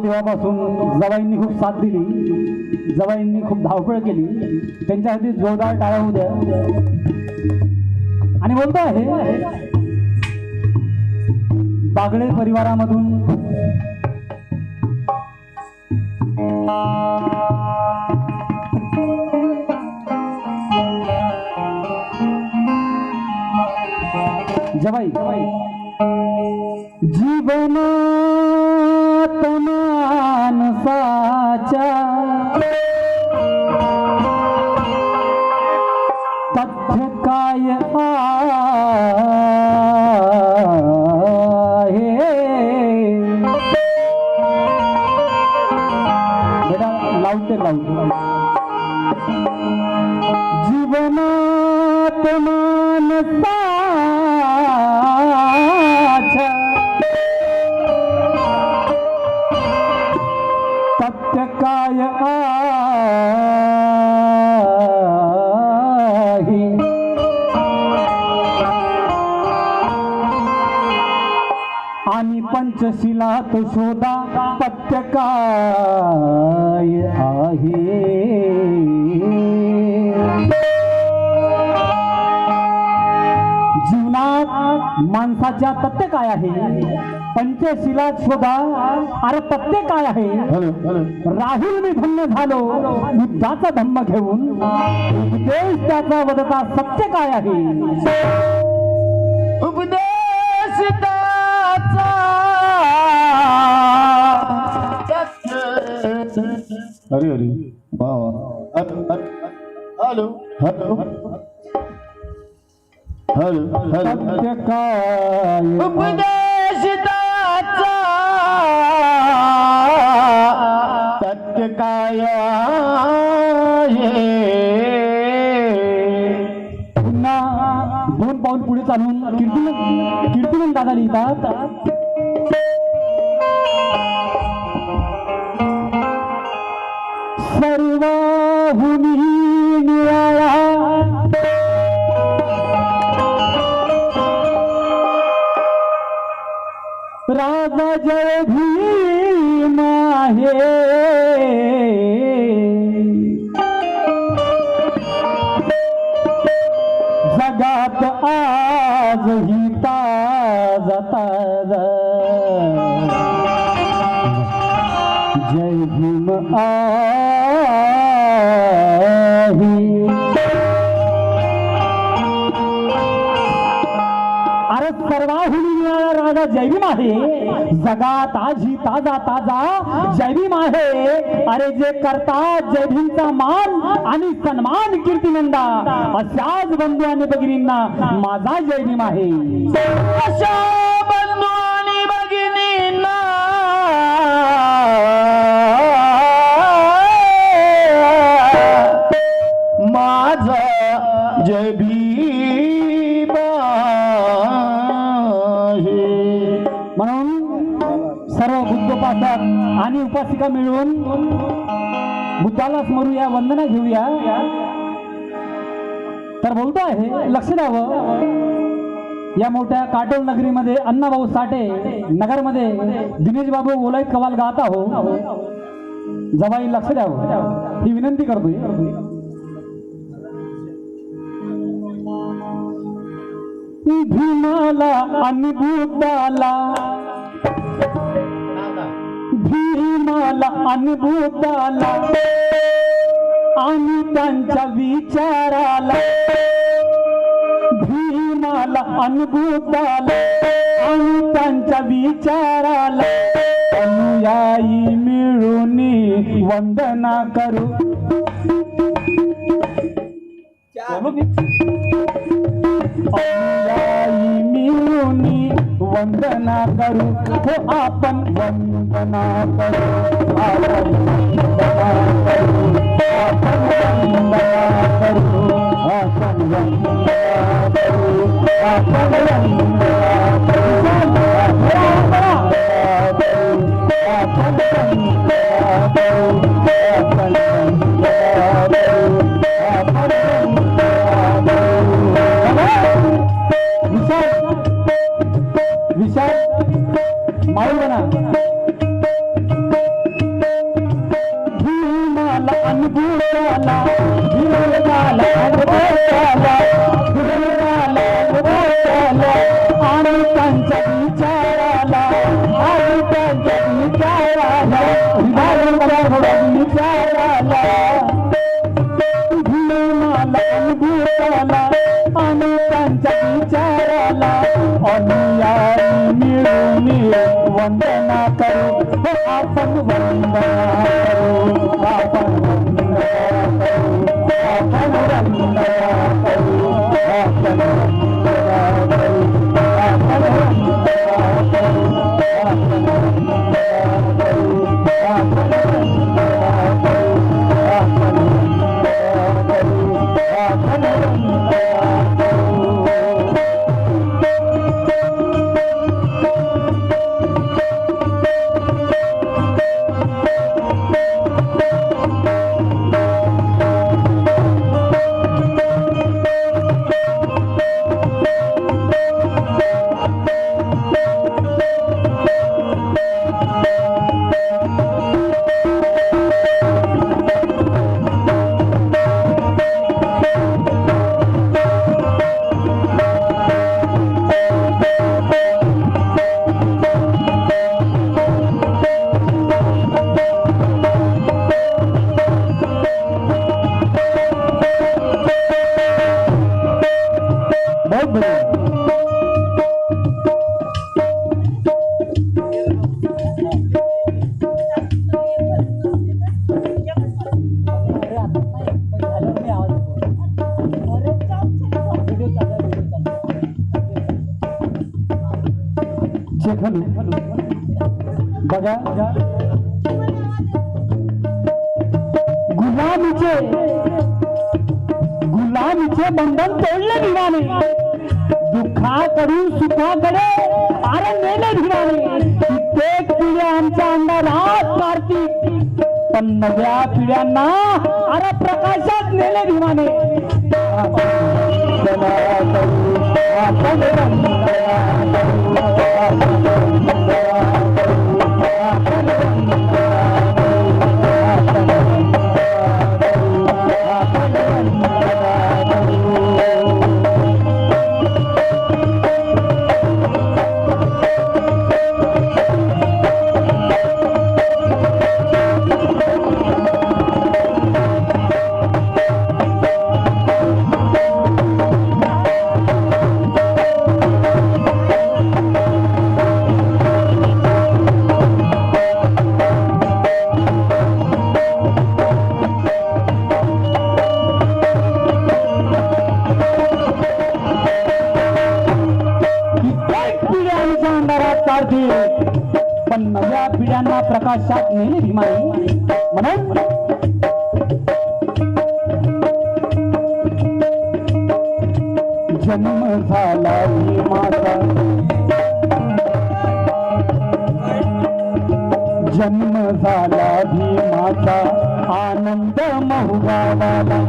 तेव्हापासून जवाईंनी खूप साथ दिली, जवाईंनी खूप धावपळ केली, त्यांच्यासाठी जोरदार टाळ्या होऊ द्या. आणि बोलतो आहे बागळे परिवारामधून जवाई जीवन मानसाच्या तथ्य काय आहे बेटा लावते जीवनात मानसाच्या सत्य काय आहे आणि पंचशिलात शोधा सत्य काय आहे. जीवनात माणसाच्या तथ्य काय आहे, पंचशिलात शोधा. अरे तथ्य काय आहे? राहुल मी धन्य झालो बुद्धाचा धम्म घेऊन, उपदेश त्याचा वदता सत्य काय आहे? उपदेश त्याचा अरे अरे वा वा. हॅलो हॅलो हॅलो सत्य काय उपदेश त्याचा सत्य काय आहे. पुन्हा दोन पाऊल पुढे चालून कीर्तिमन दादा लिहितात, सर्वाहुनी निराळा राजा जय भीम आहे. जगात आजही ताजा ताजा जय भीम आहे. अरे सर्वाहुनी राजा जयभीम आहे, जगात आजही ताजा ताजा जयभीम आहे. अरे जे करतात जयभीमचा मान आणि सन्मान कीर्तिनंदा, अशाच बंधू आणि भगिनींना माझा जयभीम आहे. अशा बंधू आणि भगिनींना माझा जय भीम आहे. म्हणून सर्व बुद्धोपासक आणि उपासिका मिळून बुद्धाला स्मरूया, वंदना घेऊया. तर बोलतो आहे, लक्ष द्यावं. या मोठ्या काटोल नगरीमध्ये अण्णाभाऊ साठे नगरमध्ये दिनेश बाबू गोलाईत कवाल गात आहो. जवाई लक्ष द्यावं ही विनंती करतोय. भीमाला आणि बुद्धाला, भीमाला आणि बुद्धाला आणि त्यांच्या विचाराला, भीमाला आणि बुद्धाला आणि त्यांच्या विचाराला अनुयायी मिळून वंदना करू. अनुयायी मिळून वंदना करू. हो आपण वंदना करू, आपण वंदना करू, आपण वंदना करू, आपण वंदना करू, आपण वंदना भीमाला अनुभूताला, भीमाला अनुभूताला, भीमाला अनुभूताला आणि त्यांच्या विचाराला, आणि त्यांच्या विचाराला, विचाराला, भीमाला अनुभूताला आणि त्यांच्या विचाराला अनुयायी मिळून वंदना करू. आपण वंदना करू, आपण वंदना करू, आपण वंदना करू, आपण वंदना करू, आपण वंदना करू, आपण वंदना करू, आपण वंदना करू, आपण वंदना करू, आपण वंदना करू. बघा गुलामीचे बंधन तोडले भिवाने, दुःखाकडून सुखाकडे अरे नेले भिवाने. कित्येक पिढ्या आमच्या अंधारात कार्तिक, पण नव्या पिढ्यांना अरे प्रकाशात नेले भिवाने. पण नव्या पिढ्यांना प्रकाशात नेले भीमाने. म्हणून जन्म झाला भीमाचा, जन्म झाला भीमाचा आनंद महुगावाला.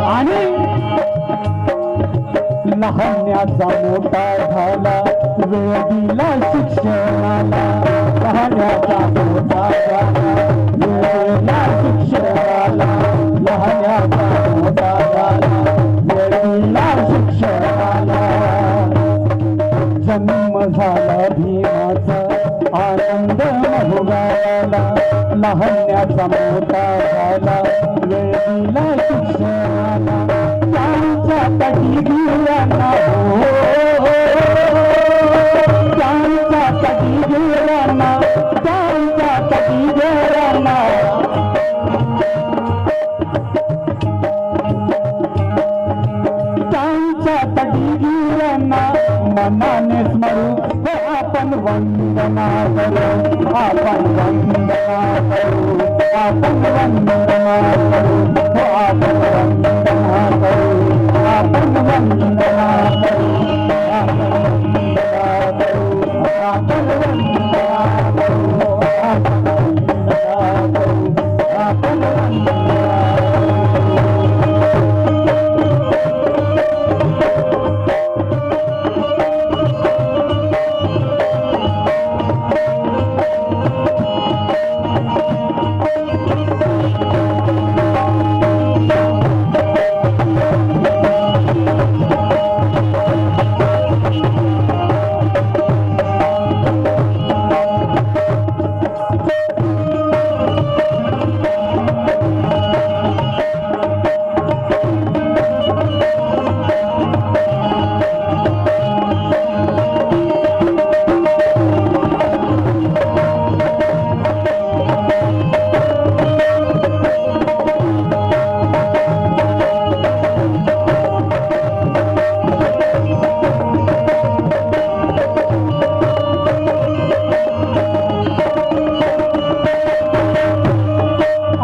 आणि लहान्याचा मोठा झाला वेळ दिला शिक्षणाला लहान्याचा मोठा झाला वेळ दिला शिक्षणाला लहान्याचा मोठा झाला वेळ दिला शिक्षणाला जन्म झाला भीमाचा आनंद भोगायला लहान्याचा मोठा झाला वेळ दिला शिक्षणाला त्यांच्या तटी गेल्यांना त्यांच्या तटी गेल्यांना त्यांच्या तटी गेल्यांना त्यांच्या तटी गेल्यांना मनाने स्मरू हो आपण वंदना करू आपण वंदना करू आपण वंदना करू हो आपण वंदना करू आपण वंदना करू आपण वंदना करू आपण वंदना करू आपण वंदना करू आपण वंदना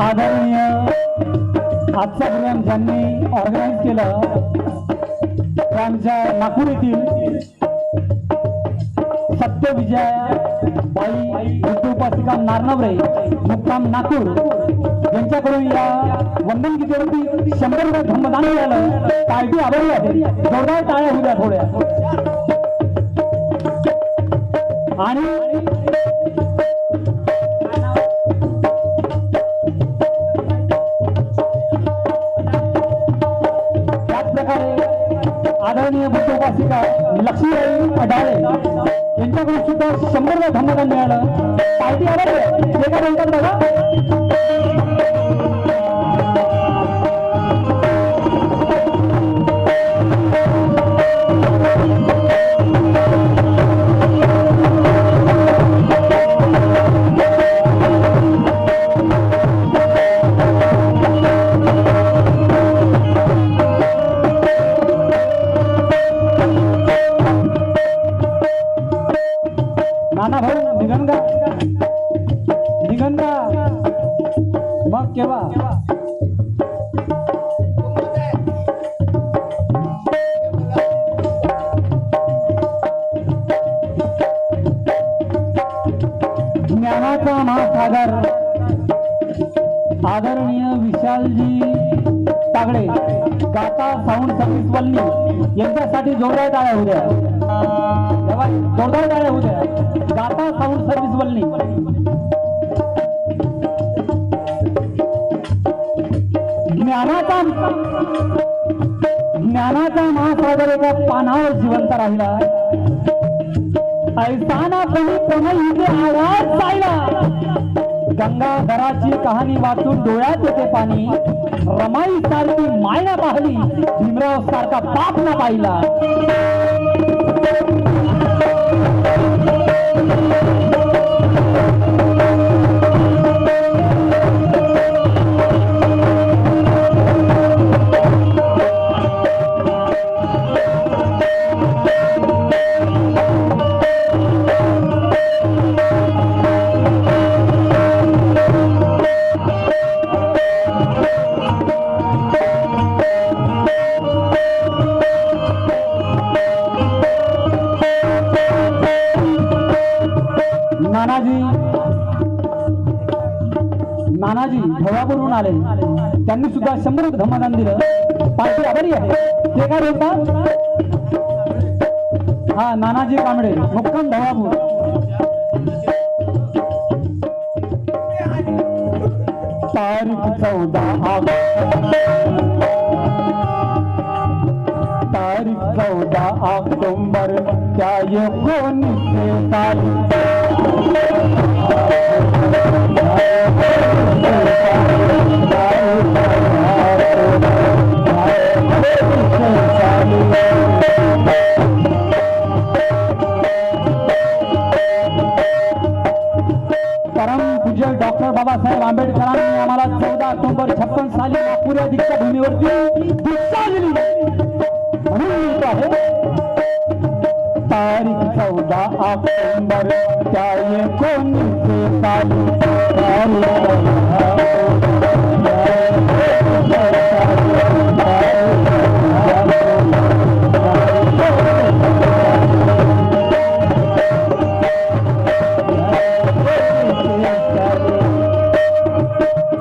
आदरणीय आजचा प्रोग्राम ज्यांनी ऑर्गनाईज केलं ते आमच्या नागपूर येथील सत्यविजया बाई उपासिका नारनवरे मुक्काम नागपूर यांच्याकडून या वंदन गीतेवरती 100 रुपये धम्मदान मिळालं. पार्टी आभारी आहे. जोरदार टाळ्या होऊ द्या थोड्या. आणि आदरणीय बुद्ध उपासिका लक्ष्मीबाई अडाळे यांच्याकडून सुद्धा 100 रुपये धम्मदान मिळालं. पार्टी आलं जे काय म्हणतात बघा. नाना भाऊ निघनगा मग केव्हा ज्ञानाचा महासागर आदरणीय विशालजी तागडे गाता साऊंड सर्व्हिस वल्ली यांच्यासाठी जोरदार टाळ्या होऊ द्या. जोरदार टाळ्या होऊ द्या. गाता साऊंड सर्व्हिस वल्ली. ज्ञानाचा महासागर एका पानावर जिवंत राहिला. ऐसाना कोणी कोणी इथे आवाज पाहिला. गंगाधराची कहाणी वाचून डोळ्यात येते पाणी. रमाई सारखी मायना पाहिली. भीमराव सारखा बाप ना पाहिला. कोल्हापूरहून आले, त्यांनी सुद्धा 100 धम्मदान दिलं. पार्टी आभारी आहे. ते काय बोलतात? हा, नानाजी कांबळे, मुक्काम धवापूर. तारीख 14 ऑक्टोबर त्या एकोणीसशे साली परम पूज्य डॉक्टर बाबासाहेब आंबेडकरांनी आम्हाला 14 ऑक्टोबर 56 साली नागपूर या दीक्षाभूमीवरती दीक्षा दिली. म्हणून लिहितो आहे तारीख 14 ऑक्टोबर त्या एकोणीसशे साली.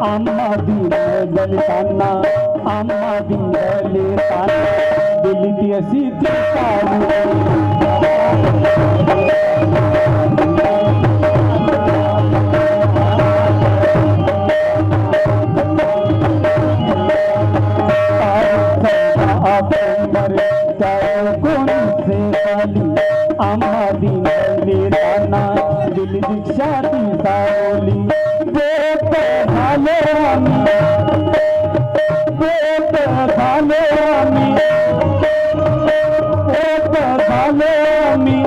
आम्हा दलितांना दिली ती अशी ती ऑक्टोबर त्या एकोणीसशे साली आम्हा दलितांना दिली दीक्षा ती सावली. झालो आम्ही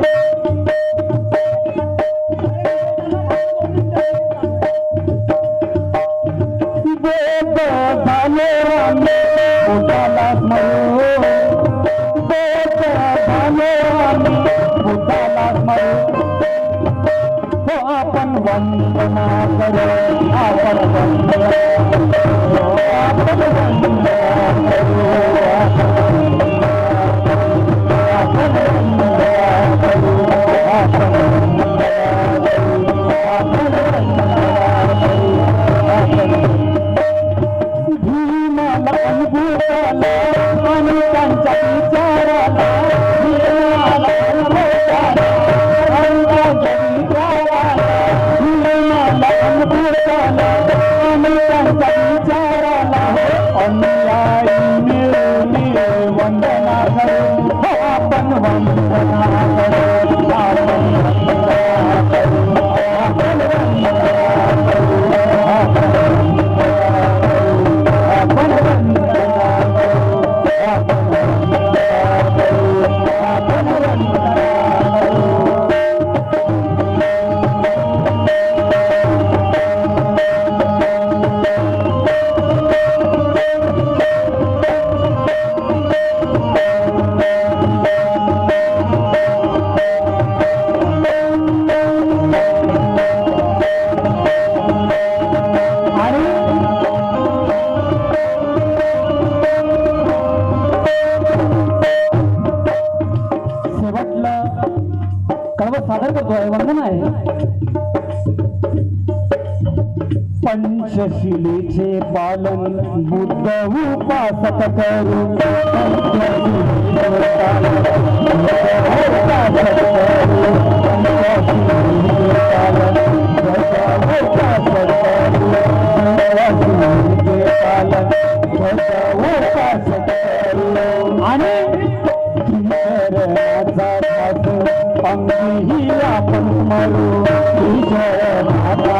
आपण वंदना करू, आपण वंदना करू, आपण वंदना करू, आपण वंदना करू, आपण वंदना करू, आपण वंदना करू. भीमाला अनुभूताला आणि त्यांच्या विचाराला, भीमाला अनुभूताला आणि त्यांच्या विचाराला, अनुयायी मिळून वंदना करू, आपण वंदना करू, आपण वंदना करू, आपण वंदना करू, आपण वंदना करू, आपण वंदना करू, आपण वंदना करू. सादर करतोय, वंदन आहे. पंचशिलेचे पालन बुद्ध उपासक करू, आणि अंगी आपण मरू, जय माता